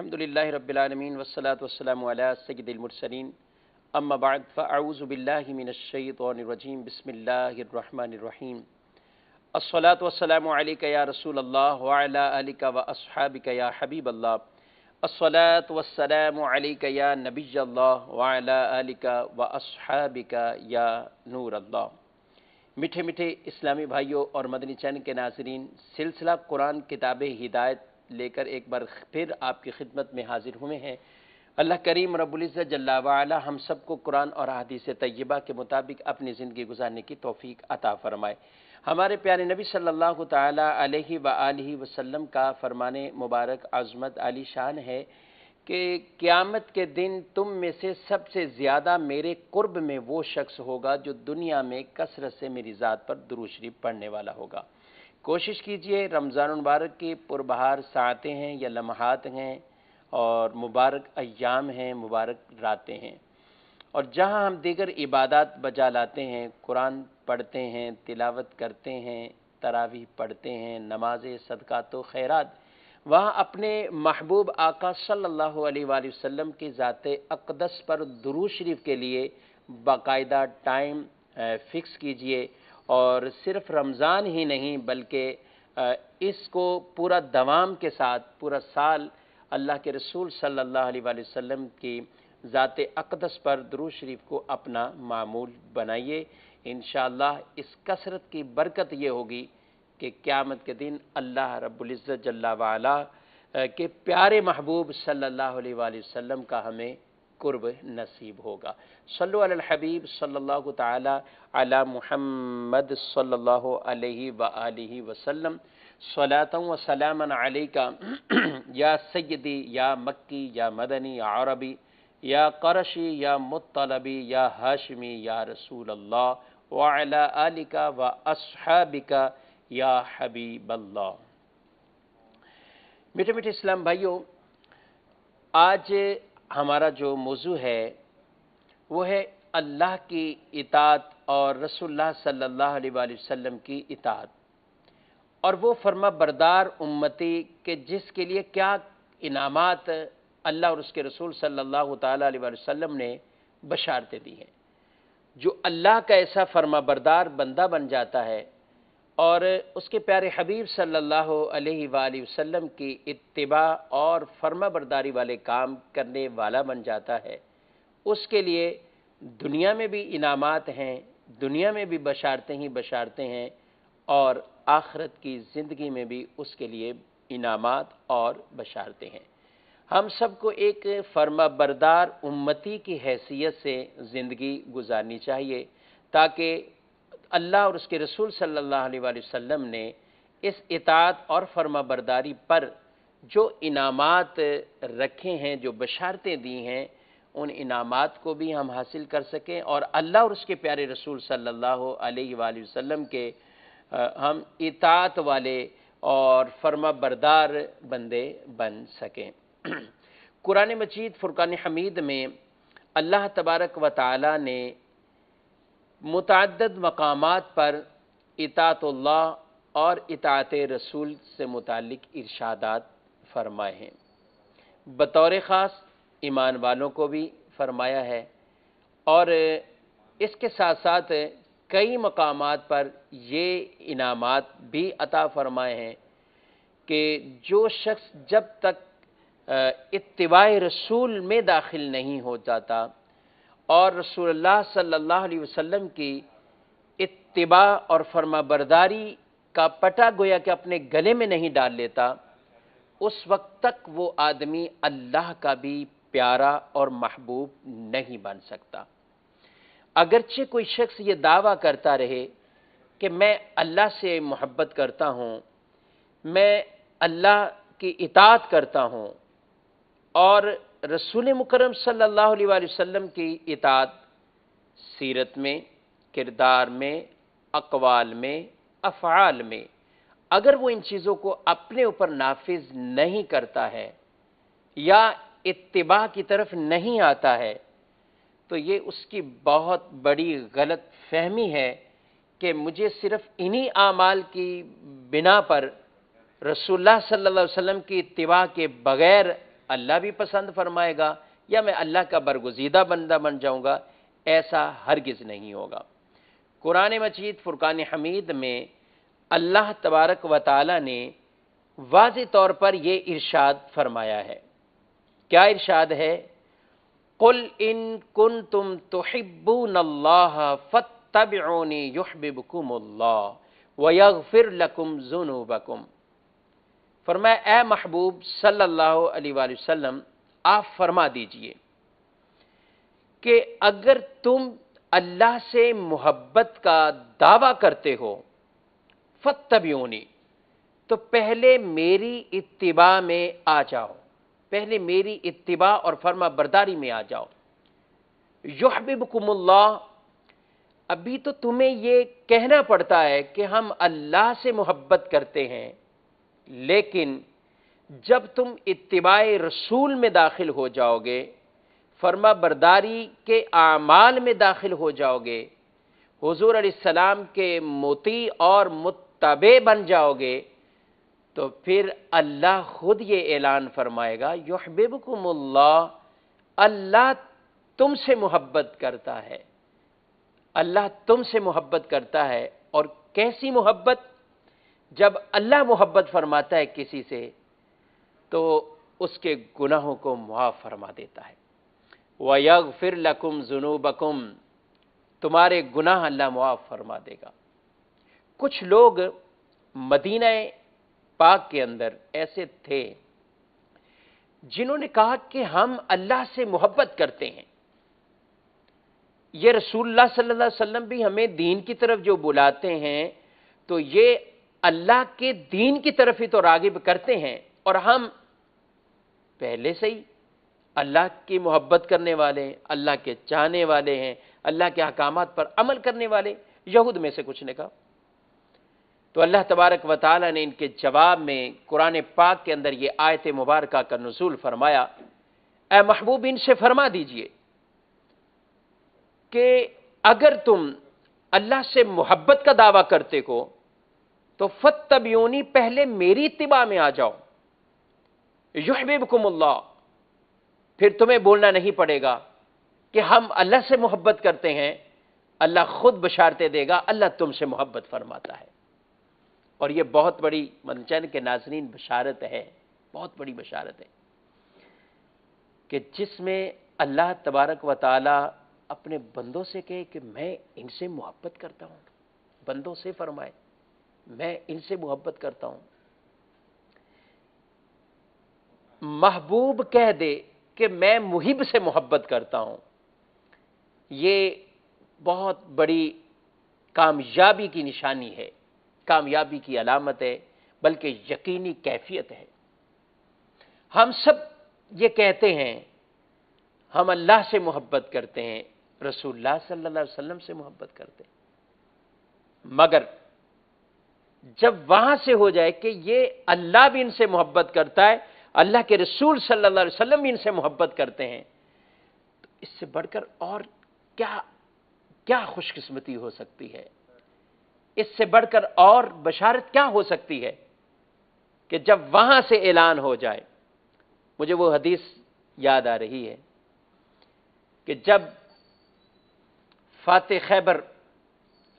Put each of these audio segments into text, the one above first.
الحمدللہ رب العالمین والصلاة والسلام علی سید المرسلین اما بعد فاعوذ باللہ من الشیطان الرجیم بسم اللہ الرحمن الرحیم الصلاة والسلام علیک یا رسول اللہ وعلی آلک واصحابک یا حبیب اللہ الصلاة والسلام علیک یا نبی اللہ وعلی آلک واصحابک یا نور اللہ۔ میٹھے میٹھے اسلامی بھائیوں اور مدنی چینل کے ناظرین، سلسلہ قرآن کتاب ہدایت لے کر ایک بار پھر آپ کی خدمت میں حاضر ہوئے ہیں۔ اللہ کریم رب العزت جل وعلا ہم سب کو قرآن اور احادیث طیبہ کے مطابق اپنی زندگی گزارنے کی توفیق عطا فرمائے۔ ہمارے پیارے نبی صلی اللہ تعالی علیہ وآلہ وسلم کا فرمان مبارک عظمت عالی شان ہے کہ قیامت کے دن تم میں سے سب سے زیادہ میرے قرب میں وہ شخص ہوگا جو دنیا میں کثرت سے میری ذات پر درود شریف پڑھنے والا ہوگا۔ کوشش کیجئے، رمضان المبارک کی پربہار ساعتیں ہیں یا لمحات ہیں اور مبارک ایام ہیں، مبارک راتیں ہیں، اور جہاں ہم دیگر عبادات بجا لاتے ہیں، قرآن پڑھتے ہیں، تلاوت کرتے ہیں، تراویح پڑھتے ہیں، نمازیں، صدقات و خیرات، وہاں اپنے محبوب آقا صلی اللہ علیہ وآلہ وسلم کی ذات اقدس پر درود شریف کے لیے باقاعدہ ٹائم فکس کیجئے، اور صرف رمضان ہی نہیں بلکہ اس کو پورا دوام کے ساتھ پورا سال اللہ کے رسول صلی اللہ علیہ وآلہ وسلم کی ذات اقدس پر درود شریف کو اپنا معمول بنائیے۔ انشاءاللہ اس کثرت کی برکت یہ ہوگی کہ قیامت کے دن اللہ رب العزت جل وعلا کے پیارے محبوب صلی اللہ علیہ وآلہ وسلم کا ہمیں قرب نصیب ہوگا۔ صلو علی الحبیب صلی اللہ تعالی علی محمد صلی اللہ علیہ وآلہ وسلم، صلاۃ و سلاما علیکا یا سیدی یا مکی یا مدنی یا عربی یا قرشی یا مطلبی یا ہاشمی یا رسول اللہ وعلی آلک و اصحابک یا حبیب اللہ۔ میٹھے میٹھے اسلام بھائیوں، آج ہمارا جو موضوع ہے وہ ہے اللہ کی اطاعت اور رسول اللہ صلی اللہ علیہ وآلہ وسلم کی اطاعت، اور وہ فرما بردار امتی کہ جس کے لیے کیا انعامات اللہ اور اس کے رسول صلی اللہ تعالیٰ علیہ وآلہ وسلم نے بشارتیں دی ہیں۔ جو اللہ کا ایسا فرما بردار بندہ بن جاتا ہے اور اس کے پیارے حبیب صلی اللہ علیہ وآلہ وسلم کی اتباع اور فرما برداری والے کام کرنے والا بن جاتا ہے، اس کے لیے دنیا میں بھی انعامات ہیں، دنیا میں بھی بشارتیں ہی بشارتیں ہیں، اور آخرت کی زندگی میں بھی اس کے لیے انعامات اور بشارتیں ہیں۔ ہم سب کو ایک فرما بردار امتی کی حیثیت سے زندگی گزارنی چاہیے تاکہ اللہ اور اس کے رسول صلی اللہ علیہ وآلہ وسلم نے اس اطاعت اور فرما برداری پر جو انعامات رکھے ہیں، جو بشارتیں دی ہیں، ان انعامات کو بھی ہم حاصل کر سکیں اور اللہ اور اس کے پیارے رسول صلی اللہ علیہ وآلہ وسلم کے ہم اطاعت والے اور فرما بردار بندے بن سکیں۔ قرآن مجید فرقان حمید میں اللہ تبارک و تعالی نے متعدد مقامات پر اطاعت اللہ اور اطاعت رسول سے متعلق ارشادات فرمائے ہیں۔ بطور خاص ایمان والوں کو بھی فرمایا ہے، اور اس کے ساتھ ساتھ کئی مقامات پر یہ انعامات بھی عطا فرمائے ہیں کہ جو شخص جب تک اتباع رسول میں داخل نہیں ہو جاتا اور رسول اللہ صلی اللہ علیہ وسلم کی اتباع اور فرما برداری کا پٹا گویا کہ اپنے گلے میں نہیں ڈال لیتا، اس وقت تک وہ آدمی اللہ کا بھی پیارا اور محبوب نہیں بن سکتا۔ اگرچہ کوئی شخص یہ دعویٰ کرتا رہے کہ میں اللہ سے محبت کرتا ہوں، میں اللہ کی اطاعت کرتا ہوں، اور رسول مکرم صلی اللہ علیہ وآلہ وسلم کی اطاعت سیرت میں، کردار میں، اقوال میں، افعال میں، اگر وہ ان چیزوں کو اپنے اوپر نافذ نہیں کرتا ہے یا اتباع کی طرف نہیں آتا ہے، تو یہ اس کی بہت بڑی غلط فہمی ہے کہ مجھے صرف انہی اعمال کی بنا پر رسول اللہ صلی اللہ علیہ وسلم کی اتباع کے بغیر اللہ بھی پسند فرمائے گا یا میں اللہ کا برگزیدہ بندہ بن جاؤں گا، ایسا ہرگز نہیں ہوگا۔ قرآن مجید فرقان حمید میں اللہ تبارک و تعالی نے واضح طور پر یہ ارشاد فرمایا ہے۔ کیا ارشاد ہے؟ قل ان کنتم تحبون اللہ فاتبعونی یحببکم اللہ ویغفر لکم ذنوبکم۔ فرمایا اے محبوب صلی اللہ علیہ وآلہ وسلم، آپ فرما دیجئے کہ اگر تم اللہ سے محبت کا دعویٰ کرتے ہو، فاتبعونی، تو پہلے میری اتباع میں آ جاؤ، پہلے میری اتباع اور فرما برداری میں آ جاؤ۔ یحببکم اللہ، ابھی تو تمہیں یہ کہنا پڑتا ہے کہ ہم اللہ سے محبت کرتے ہیں، لیکن جب تم اتباع رسول میں داخل ہو جاؤ گے، فرما برداری کے اعمال میں داخل ہو جاؤ گے، حضور علیہ السلام کے مطیع اور متبع بن جاؤ گے، تو پھر اللہ خود یہ اعلان فرمائے گا، یحببکم اللہ، اللہ تم سے محبت کرتا ہے، اللہ تم سے محبت کرتا ہے۔ اور کیسی محبت؟ جب اللہ محبت فرماتا ہے کسی سے تو اس کے گناہوں کو معاف فرما دیتا ہے۔ وَيَغْفِرْ لَكُمْ ذُنُوبَكُمْ، تمہارے گناہ اللہ معاف فرما دے گا۔ کچھ لوگ مدینہ پاک کے اندر ایسے تھے جنہوں نے کہا کہ ہم اللہ سے محبت کرتے ہیں، یہ رسول اللہ صلی اللہ علیہ وسلم بھی ہمیں دین کی طرف جو بلاتے ہیں تو یہ اللہ کے دین کی طرف ہی تو راغب کرتے ہیں، اور ہم پہلے سے ہی اللہ کی محبت کرنے والے ہیں، اللہ کے چاہنے والے ہیں، اللہ کے احکامات پر عمل کرنے والے۔ یہود میں سے کچھ نے کہا، تو اللہ تبارک و تعالی نے ان کے جواب میں قرآن پاک کے اندر یہ آیت مبارکہ کا نزول فرمایا، اے محبوب ان سے فرما دیجئے کہ اگر تم اللہ سے محبت کا دعویٰ کرتے ہو تو فاتبعونی، پہلے میری اتباع میں آ جاؤ، یحببکم اللہ، پھر تمہیں بولنا نہیں پڑے گا کہ ہم اللہ سے محبت کرتے ہیں، اللہ خود بشارتیں دے گا اللہ تم سے محبت فرماتا ہے۔ اور یہ بہت بڑی منچن کے ناظرین بشارت ہے، بہت بڑی بشارت ہے کہ جس میں اللہ تبارک و تعالی اپنے بندوں سے کہے کہ میں ان سے محبت کرتا ہوں، بندوں سے فرمائے میں ان سے محبت کرتا ہوں۔ محبوب کہہ دے کہ میں محب سے محبت کرتا ہوں، یہ بہت بڑی کامیابی کی نشانی ہے، کامیابی کی علامت ہے، بلکہ یقینی کیفیت ہے۔ ہم سب یہ کہتے ہیں ہم اللہ سے محبت کرتے ہیں، رسول اللہ صلی اللہ علیہ وسلم سے محبت کرتے ہیں، مگر جب وہاں سے ہو جائے کہ یہ اللہ بھی ان سے محبت کرتا ہے، اللہ کے رسول صلی اللہ علیہ وسلم بھی ان سے محبت کرتے ہیں، تو اس سے بڑھ کر اور کیا خوش قسمتی ہو سکتی ہے، اس سے بڑھ کر اور بشارت کیا ہو سکتی ہے کہ جب وہاں سے اعلان ہو جائے۔ مجھے وہ حدیث یاد آ رہی ہے کہ جب فاتح خیبر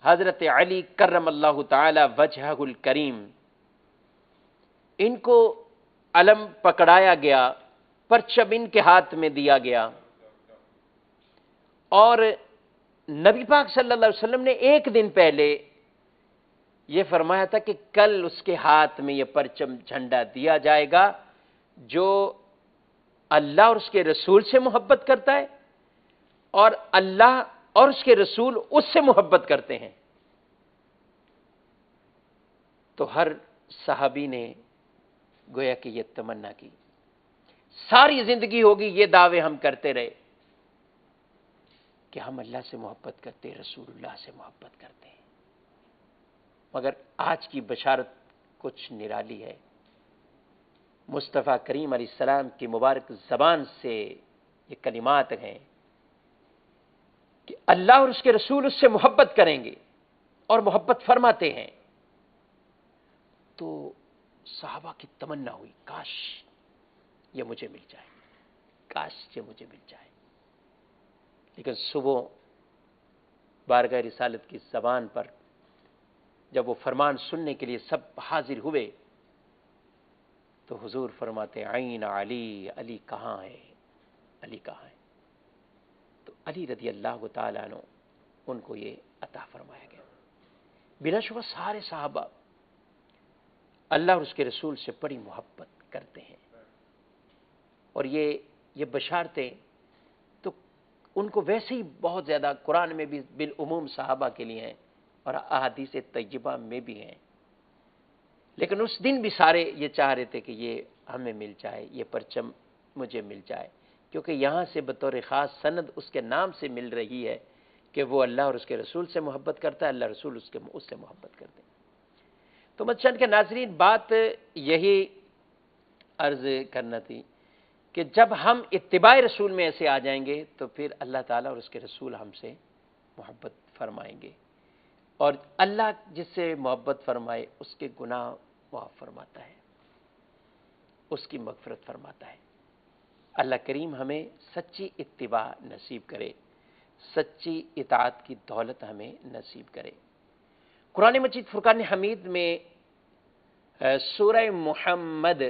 حضرت علی کرم اللہ تعالی وجہہ الکریم، ان کو علم پکڑایا گیا، پرچم ان کے ہاتھ میں دیا گیا، اور نبی پاک صلی اللہ علیہ وسلم نے ایک دن پہلے یہ فرمایا تھا کہ کل اس کے ہاتھ میں یہ پرچم جھنڈا دیا جائے گا جو اللہ اور اس کے رسول سے محبت کرتا ہے، اور اللہ اور اس کے رسول اس سے محبت کرتے ہیں۔ تو ہر صحابی نے گویا کہ یہ تمنا کی، ساری زندگی ہوگی یہ دعوے ہم کرتے رہے کہ ہم اللہ سے محبت کرتے ہیں، رسول اللہ سے محبت کرتے ہیں، مگر آج کی بشارت کچھ نرالی ہے۔ مصطفیٰ کریم علیہ السلام کی مبارک زبان سے یہ کلمات ہیں کہ اللہ اور اس کے رسول اس سے محبت کریں گے اور محبت فرماتے ہیں۔ تو صحابہ کی تمنا ہوئی، کاش یہ مجھے مل جائے، کاش یہ مجھے مل جائے۔ لیکن صبح بارگاہ رسالت کی زبان پر جب وہ فرمان سننے کے لیے سب حاضر ہوئے تو حضور فرماتے عین علی، علی کہاں ہے، علی کہاں ہے؟ تو علی رضی اللہ تعالیٰ عنہ ان کو یہ عطا فرمایا گیا۔ بلا شبہ سارے صحابہ اللہ اور اس کے رسول سے بڑی محبت کرتے ہیں، اور یہ بشارتیں تو ان کو ویسے ہی بہت زیادہ قرآن میں بھی بالعموم صحابہ کے لیے ہیں اور احادیث طیبہ میں بھی ہیں، لیکن اس دن بھی سارے یہ چاہ رہے تھے کہ یہ ہمیں مل جائے، یہ پرچم مجھے مل جائے، کیونکہ یہاں سے بطور خاص سند اس کے نام سے مل رہی ہے کہ وہ اللہ اور اس کے رسول سے محبت کرتا ہے، اللہ رسول اس سے محبت کرتے ہیں۔ تو مدشان کے ناظرین، بات یہی عرض کرنا تھی کہ جب ہم اتباع رسول میں ایسے آ جائیں گے تو پھر اللہ تعالیٰ اور اس کے رسول ہم سے محبت فرمائیں گے، اور اللہ جس سے محبت فرمائے اس کے گناہ معاف فرماتا ہے، اس کی مغفرت فرماتا ہے۔ اللہ کریم ہمیں سچی اتباع نصیب کرے، سچی اطاعت کی دولت ہمیں نصیب کرے۔ قرآن مجید فرقان حمید میں سورہ محمد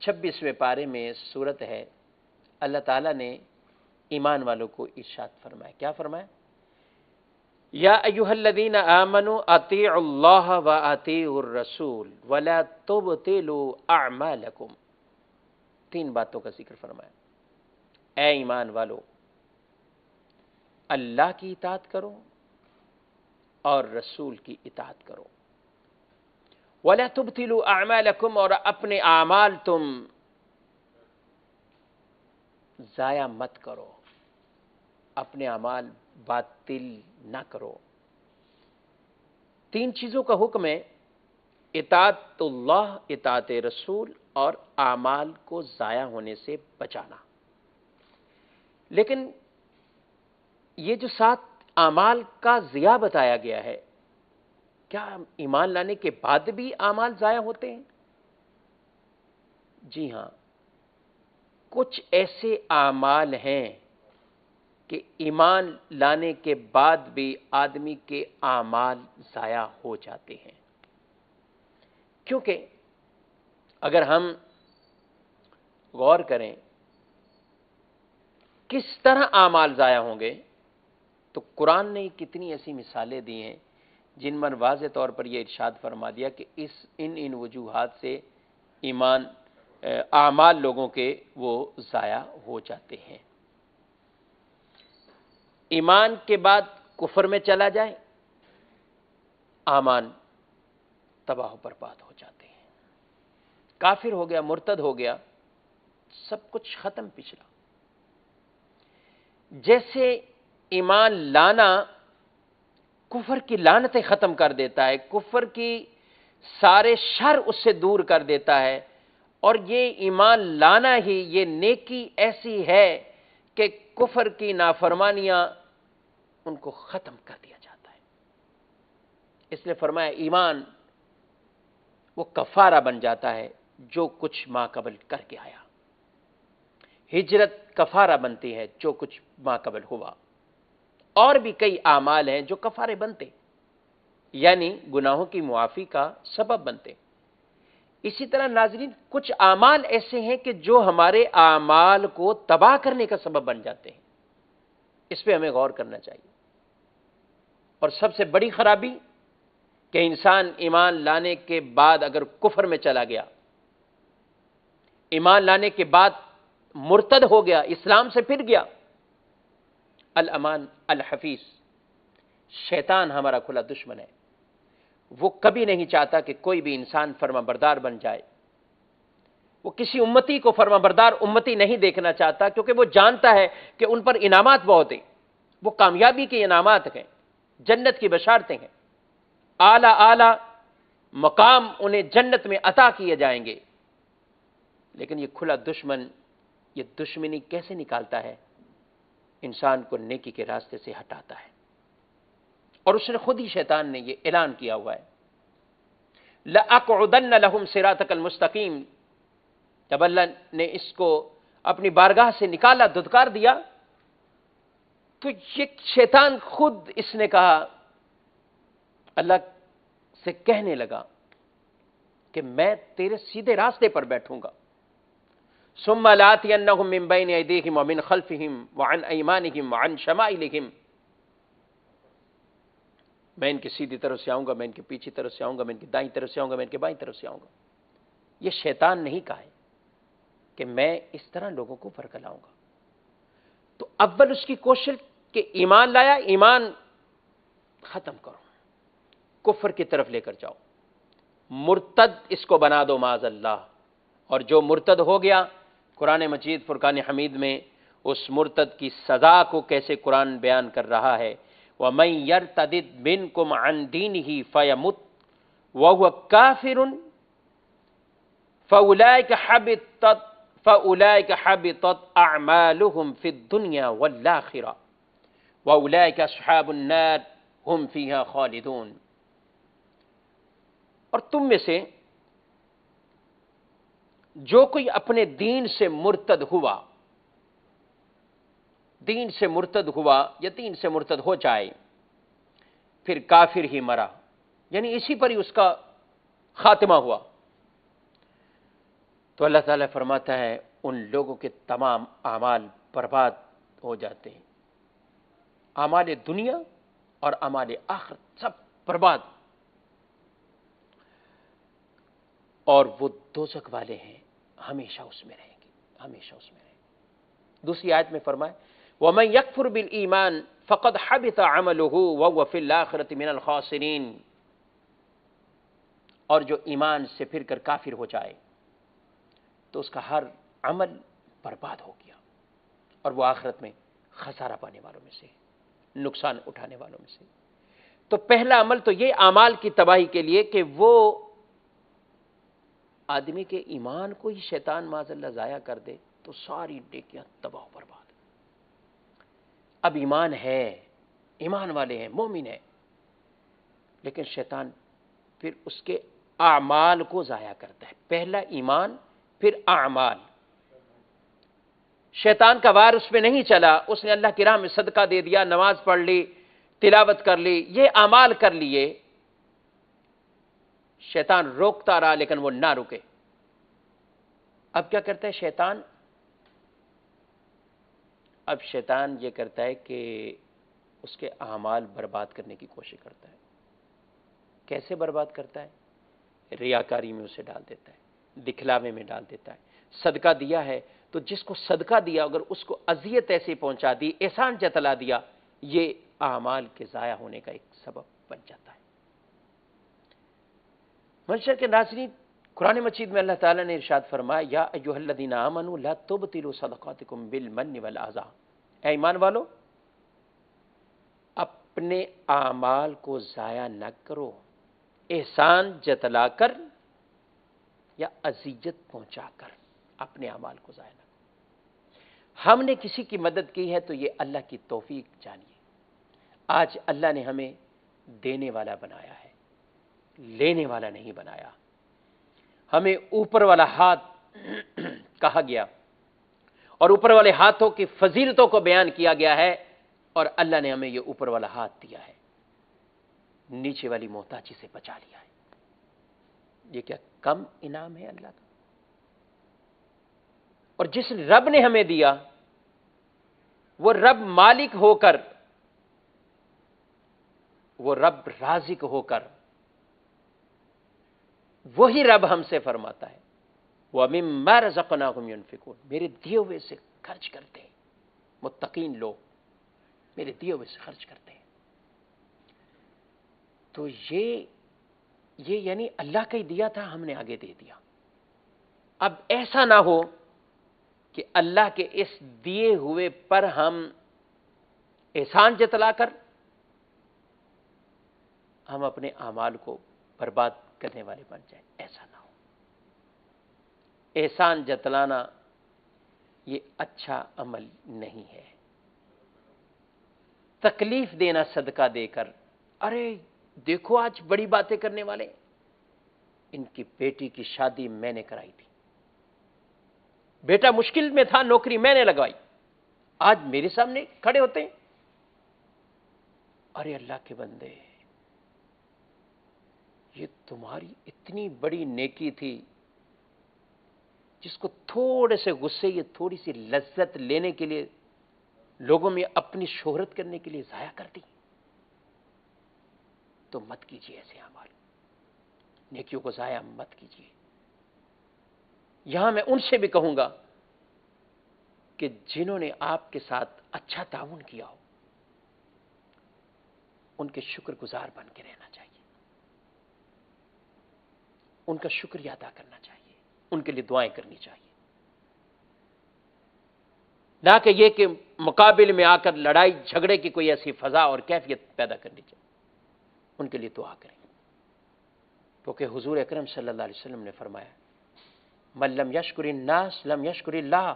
26ویں پارے میں صورت ہے، اللہ تعالیٰ نے ایمان والوں کو ارشاد فرمایا، کیا فرمایا؟ یا ایھا الذین آمنوا اطیعوا اللہ واطیعوا الرسول ولا تبطلوا اعمالکم۔ 3 باتوں کا ذکر فرمایا۔ اے ایمان والو، اللہ کی اطاعت کرو اور رسول کی اطاعت کرو، وَلَا تُبْطِلُوا أَعْمَالَكُمْ، اور اپنے اعمال تم ضائع مت کرو، اپنے اعمال باطل نہ کرو۔ 3 چیزوں کا حکم ہے، اطاعت اللہ، اطاعت رسول اور اعمال کو ضائع ہونے سے بچانا۔ لیکن یہ جو 7 اعمال کا ضیاع بتایا گیا ہے، کیا ایمان لانے کے بعد بھی اعمال ضائع ہوتے ہیں؟ جی ہاں، کچھ ایسے اعمال ہیں کہ ایمان لانے کے بعد بھی آدمی کے اعمال ضائع ہو جاتے ہیں، کیونکہ اگر ہم غور کریں کس طرح اعمال ضائع ہوں گے تو قرآن نے کتنی ایسی مثالیں دی ہیں جن میں واضح طور پر یہ ارشاد فرما دیا کہ ان وجوہات سے اعمال لوگوں کے وہ ضائع ہو جاتے ہیں۔ ایمان کے بعد کفر میں چلا جائے، اعمال تباہ و برباد ہو جاتے ہیں۔ کافر ہو گیا، مرتد ہو گیا، سب کچھ ختم پچھلا۔ جیسے ایمان لانا کفر کی لعنتیں ختم کر دیتا ہے، کفر کی سارے شر اس سے دور کر دیتا ہے، اور یہ ایمان لانا ہی یہ نیکی ایسی ہے کہ کفر کی نافرمانیاں ان کو ختم کر دیا جاتا ہے۔ اس لیے فرمایا ایمان وہ کفارہ بن جاتا ہے جو کچھ ماں قبل کر کے آیا، ہجرت کفارہ بنتی ہے جو کچھ ماں قبل ہوا، اور بھی کئی اعمال ہیں جو کفارے بنتے، یعنی گناہوں کی معافی کا سبب بنتے۔ اسی طرح ناظرین، کچھ اعمال ایسے ہیں کہ جو ہمارے اعمال کو تباہ کرنے کا سبب بن جاتے ہیں، اس پہ ہمیں غور کرنا چاہیے۔ اور سب سے بڑی خرابی کہ انسان ایمان لانے کے بعد اگر کفر میں چلا گیا، ایمان لانے کے بعد مرتد ہو گیا، اسلام سے پھر گیا، الامان الحفیظ، شیطان ہمارا کھلا دشمن ہے، وہ کبھی نہیں چاہتا کہ کوئی بھی انسان فرما بردار بن جائے۔ وہ کسی امتی کو فرما بردار امتی نہیں دیکھنا چاہتا، کیونکہ وہ جانتا ہے کہ ان پر انعامات بہت ہیں، وہ کامیابی کے انعامات ہیں، جنت کی بشارتیں ہیں، اعلیٰ اعلیٰ مقام انہیں جنت میں عطا کیے جائیں گے۔ لیکن یہ کھلا دشمن یہ دشمنی کیسے نکالتا ہے؟ انسان کو نیکی کے راستے سے ہٹاتا ہے، اور اس نے خود ہی شیطان نے یہ اعلان کیا ہوا ہے، لَأَقْعُدَنَّ لَهُمْ صِرَاطَكَ الْمُسْتَقِيمَ۔ جب اللہ نے اس کو اپنی بارگاہ سے نکالا، دھتکار دیا، تو یہ شیطان خود اس نے کہا، اللہ سے کہنے لگا کہ میں تیرے سیدھے راستے پر بیٹھوں گا، ثم لآتینہم من بین ایدیہم ومن خلفہم وعن ایمانہم وعن شمائلہم، میں ان کی سیدھی طرف سے آؤں گا، میں ان کی پیچھے طرف سے آؤں گا، میں ان کی دائیں طرف سے آؤں گا، میں ان کی بائیں طرف سے آؤں گا۔ یہ شیطان نہیں کہا ہے کہ میں اس طرح لوگوں کو ورگلاؤں گا۔ تو اول اس کی کوشش کہ ایمان لایا، ایمان ختم کرو، کفر کی طرف لے کر جاؤ، مرتد اس کو بنا دو معاذ اللہ۔ اور جو مرتد ہو گیا، قرآن مجید فرقان حمید میں اس مرتد کی سزا کو کیسے قرآن بیان کر رہا ہے، وَمَن يَرْتَدِدْ مِنْكُمْ عَنْ دِينِهِ فَيَمُتْ وَهُوَ كَافِرٌ فَأُولَٰئِكَ حَبِطَتْ أَعْمَالُهُمْ فِي الدُّنْيَا وَالْآخِرَةِ وَأُولَٰئِكَ أَصْحَابُ النَّارِ هُمْ فِيهَا خَالِدُونَ۔ اور تم میں سے جو کوئی اپنے دین سے مرتد ہوا، دین سے مرتد ہوا یا دین سے مرتد ہو جائے، پھر کافر ہی مرا، یعنی اسی پر ہی اس کا خاتمہ ہوا، تو اللہ تعالیٰ فرماتا ہے ان لوگوں کے تمام اعمال برباد ہو جاتے ہیں، اعمال دنیا اور اعمال آخرت سب برباد، اور وہ دوزخ والے ہیں، ہمیشہ اس میں رہیں گے، ہمیشہ اس میں رہیں گے۔ دوسری آیت میں فرمائے وَمَن يَكْفُرْ بِالْإِيمَانِ فَقَدْ حَبِطَ عَمَلُهُ وَهُوَ فِي الْآخِرَةِ مِنَ الْخَاسِرِينَ۔ اور جو ایمان سے پھر کر کافر ہو جائے تو اس کا ہر عمل برباد ہو گیا، اور وہ آخرت میں خسارہ پانے والوں میں سے، نقصان اٹھانے والوں میں سے۔ تو پہلا عمل تو یہ اعمال کی تباہی کے لیے کہ وہ آدمی کے ایمان کو ہی شیطان معاذ اللہ ضائع کر دے تو ساری نیکیاں تباہ و برباد۔ اب ایمان ہے، ایمان والے ہیں، مومن ہیں، لیکن شیطان پھر اس کے اعمال کو ضائع کرتا ہے۔ پہلا ایمان، پھر اعمال۔ شیطان کا وار اس میں نہیں چلا، اس نے اللہ کی راہ میں صدقہ دے دیا، نماز پڑھ لی، تلاوت کر لی، یہ اعمال کر لیے، شیطان روکتا رہا لیکن وہ نہ رکے۔ اب کیا کرتا ہے شیطان؟ اب شیطان یہ کرتا ہے کہ اس کے اعمال برباد کرنے کی کوشش کرتا ہے۔ کیسے برباد کرتا ہے؟ ریاکاری میں اسے ڈال دیتا ہے، دکھلاوے میں ڈال دیتا ہے۔ صدقہ دیا ہے تو جس کو صدقہ دیا اگر اس کو اذیت ایسے پہنچا دی، احسان جتلا دیا، یہ اعمال کے ضائع ہونے کا ایک سبب بن جاتا ہے۔ معاشر کے ناظرین، قرآن مجید میں اللہ تعالیٰ نے ارشاد فرمایا یا ایھا الذین آمنوا لا تبطلوا صدقاتکم بالمن والاذی، اے ایمان والو اپنے اعمال کو ضائع نہ کرو احسان جتلا کر یا اذیت پہنچا کر، اپنے اعمال کو ضائع نہ کرو۔ ہم نے کسی کی مدد کی ہے تو یہ اللہ کی توفیق جانیے۔ آج اللہ نے ہمیں دینے والا بنایا ہے، لینے والا نہیں بنایا۔ ہمیں اوپر والا ہاتھ کہا گیا اور اوپر والے ہاتھوں کی فضیلتوں کو بیان کیا گیا ہے، اور اللہ نے ہمیں یہ اوپر والا ہاتھ دیا ہے، نیچے والی محتاجی سے بچا لیا ہے۔ یہ کیا کم انعام ہے اللہ کا؟ اور جس رب نے ہمیں دیا وہ رب مالک ہو کر، وہ رب رازق ہو کر، وہی رب ہم سے فرماتا ہے وَمِمَّا رَزَقْنَاهُمْ يُنْفِقُونَ، میرے دیے ہوئے سے خرچ کرتے ہیں۔ متقین لوگ میرے دیے ہوئے سے خرچ کرتے ہیں۔ تو یہ یعنی اللہ کا ہی دیا تھا، ہم نے آگے دے دیا۔ اب ایسا نہ ہو کہ اللہ کے اس دیے ہوئے پر ہم احسان جتلا کر ہم اپنے اعمال کو برباد کرنے والے بن جائیں، ایسا نہ ہو۔ احسان جتلانا یہ اچھا عمل نہیں ہے۔ تکلیف دینا صدقہ دے کر، ارے دیکھو آج بڑی باتیں کرنے والے، ان کی بیٹی کی شادی میں نے کرائی تھی، بیٹا مشکل میں تھا، نوکری میں نے لگوائی، آج میرے سامنے کھڑے ہوتے ہیں۔ ارے اللہ کے بندے، یہ تمہاری اتنی بڑی نیکی تھی جس کو تھوڑے سے غصے یا تھوڑی سی لذت لینے کے لیے لوگوں میں اپنی شہرت کرنے کے لیے ضائع کر دی، تو مت کیجیے ایسے اعمال، نیکیوں کو ضائع مت کیجیے۔ یہاں میں ان سے بھی کہوں گا کہ جنہوں نے آپ کے ساتھ اچھا تعاون کیا ہو، ان کے شکر گزار بن کے رہنا چاہیے، ان کا شکریہ ادا کرنا چاہیے، ان کے لیے دعائیں کرنی چاہیے، نہ کہ یہ کہ مقابل میں آ کر لڑائی جھگڑے کی کوئی ایسی فضا اور کیفیت پیدا کرنی چاہیے۔ ان کے لیے دعا کریں، کیونکہ حضور اکرم صلی اللہ علیہ وسلم نے فرمایا من لم یشکر الناس لم یشکر اللہ،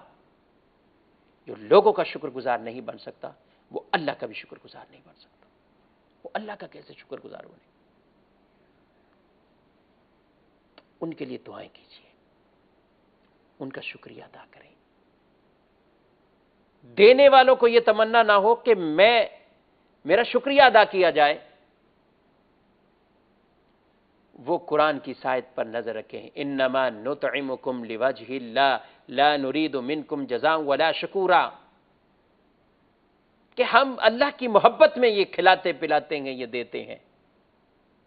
جو لوگوں کا شکر گزار نہیں بن سکتا وہ اللہ کا بھی شکر گزار نہیں بن سکتا۔ وہ اللہ کا کیسے شکر گزار بنے؟ ان کے لیے دعائیں کیجیے، ان کا شکریہ ادا کریں۔ دینے والوں کو یہ تمنا نہ ہو کہ میرا شکریہ ادا کیا جائے، وہ قرآن کی آیت پر نظر رکھیں، انما نطعمکم لوجہ اللہ لا نرید منکم جزاء ولا شکورا، کہ ہم اللہ کی محبت میں یہ کھلاتے پلاتے ہیں، یہ دیتے ہیں،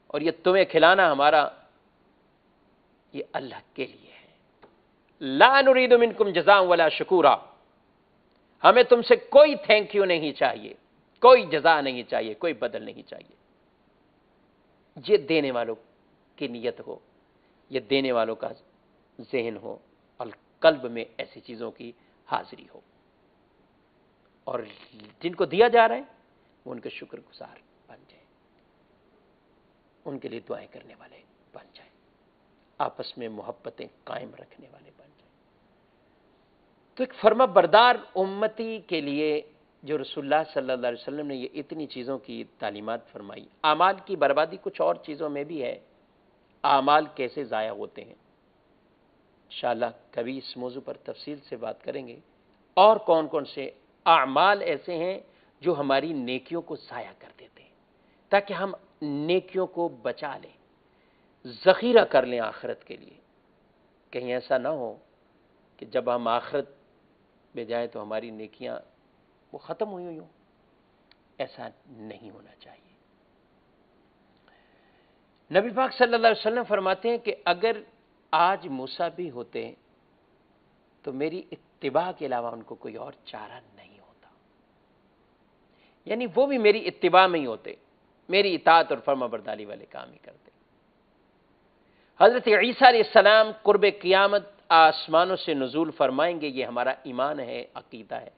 اور یہ تمہیں کھلانا ہمارا یہ اللہ کے لیے ہے۔ لا نرید منکم جزاء ولا شکورا، ہمیں تم سے کوئی تھینک یو نہیں چاہیے، کوئی جزا نہیں چاہیے، کوئی بدل نہیں چاہیے۔ یہ دینے والوں کی نیت ہو، یہ دینے والوں کا ذہن ہو، اور قلب میں ایسی چیزوں کی حاضری ہو، اور جن کو دیا جا رہا ہے وہ ان کے شکر گزار بن جائیں، ان کے لیے دعائیں کرنے والے بن جائیں، آپس میں محبتیں قائم رکھنے والے بن جائیں۔ تو ایک فرما بردار امتی کے لیے جو رسول اللہ صلی اللہ علیہ وسلم نے یہ اتنی چیزوں کی تعلیمات فرمائی، اعمال کی بربادی کچھ اور چیزوں میں بھی ہے، اعمال کیسے ضائع ہوتے ہیں، انشاءاللہ کبھی اس موضوع پر تفصیل سے بات کریں گے، اور کون کون سے اعمال ایسے ہیں جو ہماری نیکیوں کو ضائع کر دیتے ہیں، تاکہ ہم نیکیوں کو بچا لیں، ذخیرہ کر لیں آخرت کے لیے۔ کہیں ایسا نہ ہو کہ جب ہم آخرت میں جائیں تو ہماری نیکیاں وہ ختم ہوئی ہوں، ایسا نہیں ہونا چاہیے۔ نبی پاک صلی اللہ علیہ وسلم فرماتے ہیں کہ اگر آج موسیٰ بھی ہوتے تو میری اتباع کے علاوہ ان کو کوئی اور چارہ نہیں ہوتا، یعنی وہ بھی میری اتباع میں ہی ہوتے، میری اطاعت اور فرما برداری والے کام ہی کرتے۔ حضرت عیسیٰ علیہ السلام قرب قیامت آسمانوں سے نزول فرمائیں گے، یہ ہمارا ایمان ہے، عقیدہ ہے،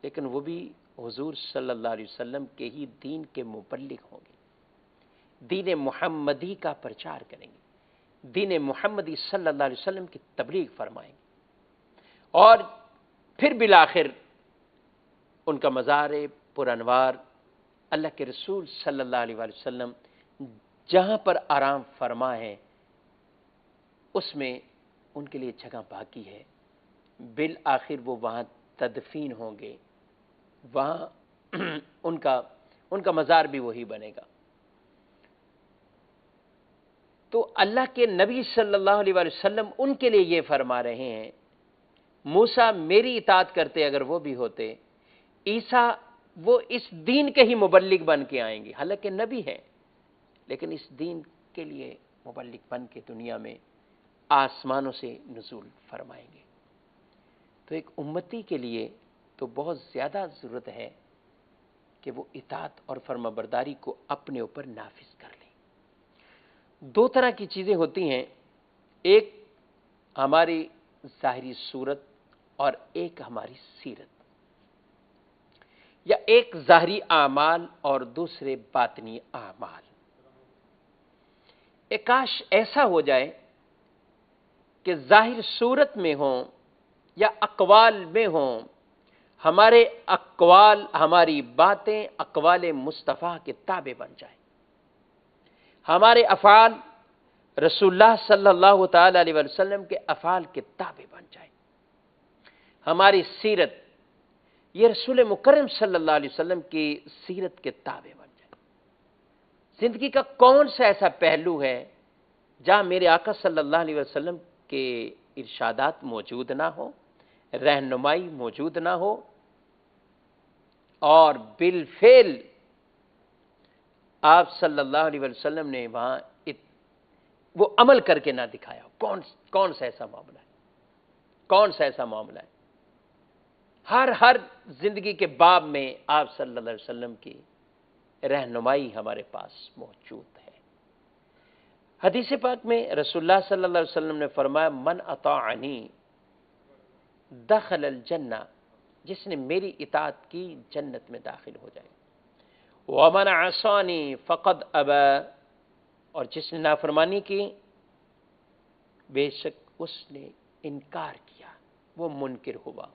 لیکن وہ بھی حضور صلی اللہ علیہ وسلم کے ہی دین کے مبلغ ہوں گے، دین محمدی کا پرچار کریں گے، دین محمدی صلی اللہ علیہ وسلم کی تبلیغ فرمائیں گے، اور پھر بالآخر ان کا مزار پر انوار اللہ کے رسول صلی اللہ علیہ وسلم جہاں پر آرام فرما ہے اس میں ان کے لیے جگہ باقی ہے، بالآخر وہ وہاں تدفین ہوں گے، وہاں ان کا مزار بھی وہی بنے گا۔ تو اللہ کے نبی صلی اللہ علیہ وسلم ان کے لیے یہ فرما رہے ہیں، موسیٰ میری اطاعت کرتے اگر وہ بھی ہوتے، عیسیٰ وہ اس دین کے ہی مبلغ بن کے آئیں گے، حالانکہ نبی ہے لیکن اس دین کے لیے مبلغ بن کے دنیا میں آسمانوں سے نزول فرمائیں گے۔ تو ایک امتی کے لیے تو بہت زیادہ ضرورت ہے کہ وہ اطاعت اور فرما برداری کو اپنے اوپر نافذ کر لیں۔ دو طرح کی چیزیں ہوتی ہیں، ایک ہماری ظاہری صورت اور ایک ہماری سیرت، یا ایک ظاہری اعمال اور دوسرے باطنی اعمال۔ کاش ایسا ہو جائے کہ ظاہر صورت میں ہوں یا اقوال میں ہوں، ہمارے اقوال، ہماری باتیں اقوال مصطفیٰ کے تابع بن جائیں، ہمارے افعال رسول اللہ صلی اللہ تعالی علیہ وسلم کے افعال کے تابع بن جائیں۔ ہماری سیرت یہ رسول مکرم صلی اللہ علیہ وسلم کی سیرت کے تابع بن جائے۔ زندگی کا کون سا ایسا پہلو ہے جہاں میرے آقا صلی اللہ علیہ وسلم کے ارشادات موجود نہ ہو، رہنمائی موجود نہ ہو، اور بالفعل آپ صلی اللہ علیہ وسلم نے وہاں وہ عمل کر کے نہ دکھایا ہو؟ کون سا ایسا معاملہ ہے؟ کون سا ایسا معاملہ ہے؟ ہر زندگی کے باب میں آپ صلی اللہ علیہ وسلم کی رہنمائی ہمارے پاس موجود ہے۔ حدیث پاک میں رسول اللہ صلی اللہ علیہ وسلم نے فرمایا من اطاعنی دخل الجنہ، جس نے میری اطاعت کی جنت میں داخل ہو جائے، ومن عصانی فقد ابى، اور جس نے نافرمانی کی بے شک اس نے انکار کیا، وہ منکر ہوا۔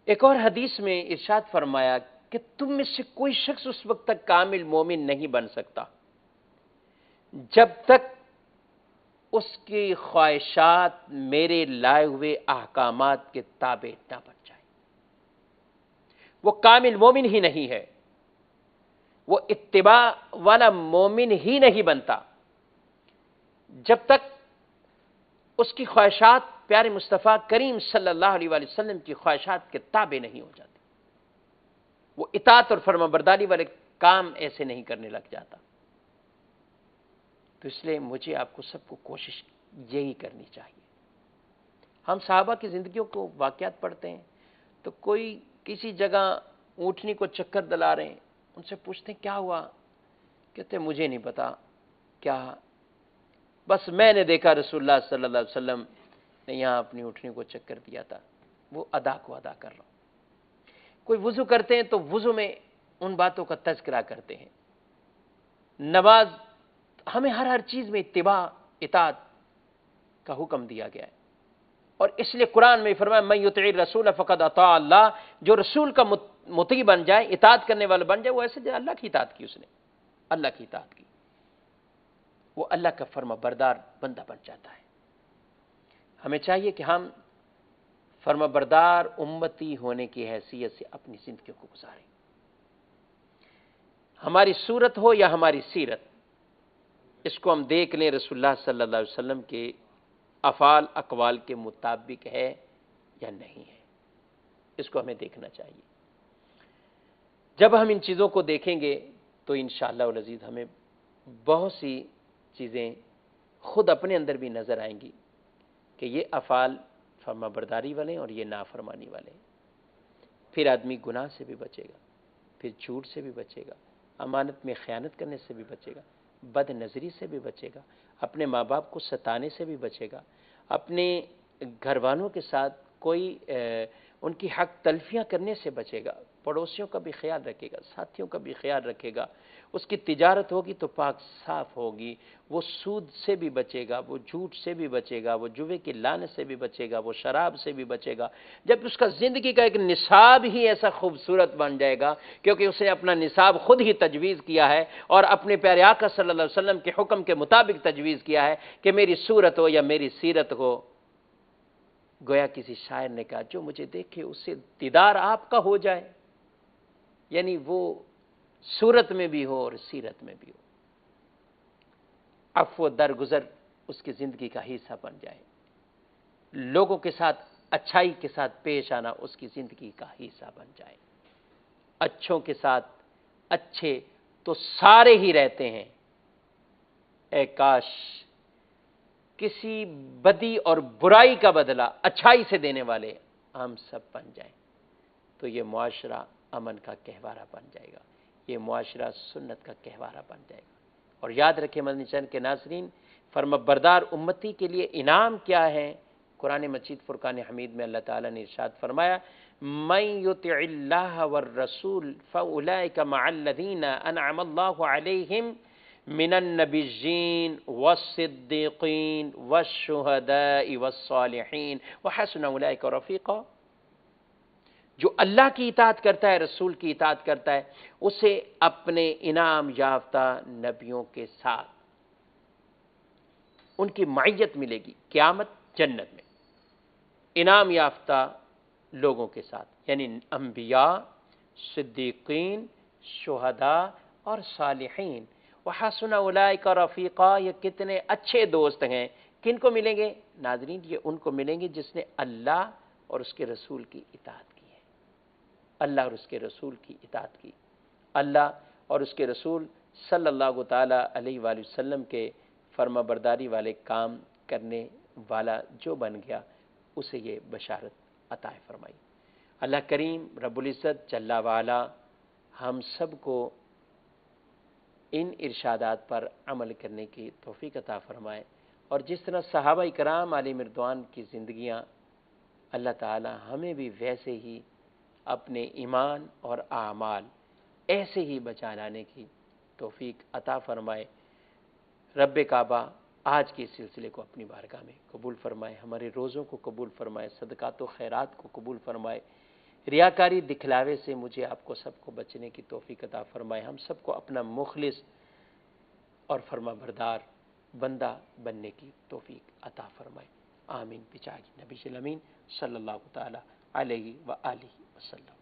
ایک اور حدیث میں ارشاد فرمایا کہ تم میں سے کوئی شخص اس وقت تک کامل مومن نہیں بن سکتا جب تک اس کی خواہشات میرے لائے ہوئے احکامات کے تابع نہ بن جائے۔ وہ کامل مومن ہی نہیں ہے، وہ اتباع والا مومن ہی نہیں بنتا جب تک اس کی خواہشات پیارے مصطفیٰ کریم صلی اللہ علیہ وآلہ وسلم کی خواہشات کے تابع نہیں ہو جاتی، وہ اطاعت اور فرمانبرداری والے کام ایسے نہیں کرنے لگ جاتا۔ تو اس لیے مجھے آپ کو سب کو کوشش یہی کرنی چاہیے۔ ہم صحابہ کی زندگیوں کو واقعات پڑھتے ہیں تو کوئی کسی جگہ اونٹنی کو چکر دلا رہے ہیں، ان سے پوچھتے ہیں کیا ہوا، کہتے ہیں مجھے نہیں پتا کیا، بس میں نے دیکھا رسول اللہ صلی اللہ علیہ وسلم نے یہاں اپنی اونٹنی کو چکر دیا تھا، وہ ادا کو ادا کر رہا ہوں۔ کوئی وضو کرتے ہیں تو وضو میں ان باتوں کا تذکرہ کرتے ہیں۔ نماز، ہمیں ہر چیز میں اتباع اطاعت کا حکم دیا گیا ہے، اور اس لیے قرآن میں فرمایا من یطع الرسول فقد اطاع اللہ، جو رسول کا مطیع بن جائے، اطاعت کرنے والا بن جائے، وہ ایسے جو اللہ کی اطاعت کی، اس نے اللہ کی اطاعت کی، وہ اللہ کا فرما بردار بندہ بن جاتا ہے۔ ہمیں چاہیے کہ ہم فرما بردار امتی ہونے کی حیثیت سے اپنی زندگیوں کو گزاریں، ہماری صورت ہو یا ہماری سیرت، اس کو ہم دیکھ لیں رسول اللہ صلی اللہ علیہ وسلم کے افعال اقوال کے مطابق ہے یا نہیں ہے، اس کو ہمیں دیکھنا چاہیے۔ جب ہم ان چیزوں کو دیکھیں گے تو انشاءاللہ العزیز ہمیں بہت سی چیزیں خود اپنے اندر بھی نظر آئیں گی کہ یہ افعال فرما برداری والے اور یہ نافرمانی والے۔ پھر آدمی گناہ سے بھی بچے گا، پھر جھوٹ سے بھی بچے گا، امانت میں خیانت کرنے سے بھی بچے گا، بد نظری سے بھی بچے گا، اپنے ماں باپ کو ستانے سے بھی بچے گا، اپنے گھر والوں کے ساتھ کوئی ان کی حق تلفیاں کرنے سے بچے گا، پڑوسیوں کا بھی خیال رکھے گا، ساتھیوں کا بھی خیال رکھے گا، اس کی تجارت ہوگی تو پاک صاف ہوگی، وہ سود سے بھی بچے گا، وہ جھوٹ سے بھی بچے گا، وہ جوے کی لعنت سے بھی بچے گا، وہ شراب سے بھی بچے گا۔ جب اس کا زندگی کا ایک نصاب ہی ایسا خوبصورت بن جائے گا، کیونکہ اسے اپنا نصاب خود ہی تجویز کیا ہے اور اپنے پیارے آقا صلی اللہ علیہ وسلم کے حکم کے مطابق تجویز کیا ہے کہ میری صورت ہو یا میری سیرت ہو، گویا کسی شاعر نے کہا جو مجھے دیکھے اس سے دیدار آپ کا ہو جائے، یعنی وہ صورت میں بھی ہو اور سیرت میں بھی ہو، عفو درگزر اس کی زندگی کا حصہ بن جائے، لوگوں کے ساتھ اچھائی کے ساتھ پیش آنا اس کی زندگی کا حصہ بن جائے۔ اچھوں کے ساتھ اچھے تو سارے ہی رہتے ہیں، اے کاش کسی بدی اور برائی کا بدلہ اچھائی سے دینے والے ہم سب بن جائیں، تو یہ معاشرہ امن کا گہوارہ بن جائے گا، یہ معاشرہ سنت کا گہوارہ بن جائے گا۔ اور یاد رکھیں مدنی چینل کے ناظرین، فرما بردار امتی کے لیے انعام کیا ہے؟ قرآن مجید فرقان حمید میں اللہ تعالیٰ نے ارشاد فرمایا من یطع اللہ والرسول فاولئک مع الذین انعم اللہ علیہم من النبیین والصدیقین والشہداء والصالحین وحسن اولئک رفیقا۔ جو اللہ کی اطاعت کرتا ہے، رسول کی اطاعت کرتا ہے، اسے اپنے انعام یافتہ نبیوں کے ساتھ ان کی معیت ملے گی قیامت جنت میں۔ انعام یافتہ لوگوں کے ساتھ، یعنی انبیاء، صدیقین، شہداء اور صالحین۔ وحسن اولئک رفیقا، یہ کتنے اچھے دوست ہیں۔ کن کو ملیں گے ناظرین؟ یہ ان کو ملیں گے جس نے اللہ اور اس کے رسول کی اطاعت کی ہے، اللہ اور اس کے رسول کی اطاعت کی۔ اللہ اور اس کے رسول صلی اللہ تعالی علیہ وآلہ وسلم کے فرما برداری والے کام کرنے والا جو بن گیا، اسے یہ بشارت عطا فرمائی۔ اللہ کریم رب العزت جل وعلا ہم سب کو ان ارشادات پر عمل کرنے کی توفیق عطا فرمائے، اور جس طرح صحابہ کرام علیہ مردوان کی زندگیاں، اللہ تعالی ہمیں بھی ویسے ہی اپنے ایمان اور اعمال ایسے ہی بچا لانے کی توفیق عطا فرمائے۔ رب کعبہ آج کے سلسلے کو اپنی بارگاہ میں قبول فرمائے، ہمارے روزوں کو قبول فرمائے، صدقات و خیرات کو قبول فرمائے، ریاکاری دکھلاوے سے مجھے آپ کو سب کو بچنے کی توفیق عطا فرمائے، ہم سب کو اپنا مخلص اور فرما بردار بندہ بننے کی توفیق عطا فرمائے، آمین بجاہ نبی الامین صلی اللہ تعالی علیہ وآلہ وسلم۔